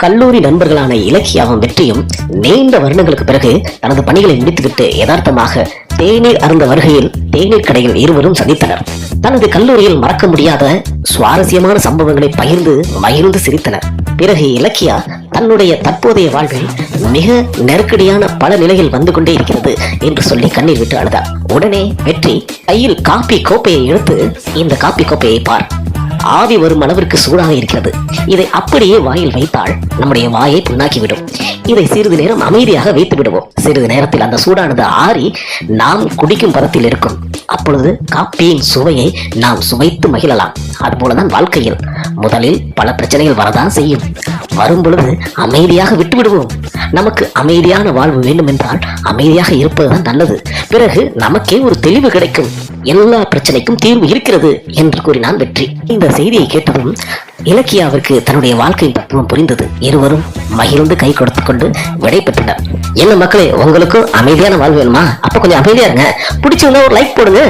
கல்லூரி நண்பர்களான இலக்கியாவும் வெற்றியும் நீண்ட வருடங்களுக்கு பிறகு தனது பணிகளை முடித்துவிட்டு யதார்த்தமாக தேநீர் அருந்த வருகையில் தேநீர் கடையில் இருவரும் சந்தித்தனர். தனது கல்லூரியில் மறக்க முடியாத சுவாரஸ்யமான சம்பவங்களை பகிர்ந்து மகிழ்ந்து சிரித்தனர். பிறகு இலக்கியா தன்னுடைய தற்போதைய வாழ்வில் மிக நெருக்கடியான பல நிலையில் வந்து கொண்டே இருக்கிறது என்று சொல்லி கண்ணீர் விட்டு அழுதார். உடனே வெற்றி கையில் காப்பி கோப்பையை எடுத்து, இந்த காப்பி கோப்பையை பார், ஆவி வரும் அளவிற்கு சூடாக இருக்கிறது. இதை அப்படியே வாயில் வைத்தால் நம்முடைய வாயை புண்ணாக்கிவிடும். இதை சிறிது நேரம் அமைதியாக வைத்து விடுவோம். சிறிது நேரத்தில் அந்த சூடானது ஆறி நாம் குடிக்கும் பதத்தில் இருக்கும். அப்பொழுது காப்பியின் சுவையை நாம் சுவைத்து மகிழலாம். அதுபோலதான் வாழ்க்கையில் முதலில் பல பிரச்சனைகள் வரதான் செய்யும். வரும் பொழுது அமைதியாக விட்டு விடுவோம். நமக்கு அமைதியான வாழ்வு வேண்டும் என்றால் அமைதியாக இருப்பதுதான் நல்லது. பிறகு நமக்கே ஒரு தெளிவு கிடைக்கும். எல்லா பிரச்சனைக்கும் தீர்வு இருக்கிறது என்று கூறினான் வெற்றி. இந்த செய்தியை கேட்டதும் இலக்கியாவிற்கு தன்னுடைய வாழ்க்கை தத்துவம் புரிந்தது. இருவரும் மகிழ்ந்து கை கொடுத்து கொண்டு விடை பெற்றனர். என்ன மக்களே, உங்களுக்கும் அமைதியான வாழ்வு வேணுமா? அப்ப கொஞ்சம் அமைதியா இருங்க. பிடிச்சிருந்தா ஒரு லைக் போடுங்க.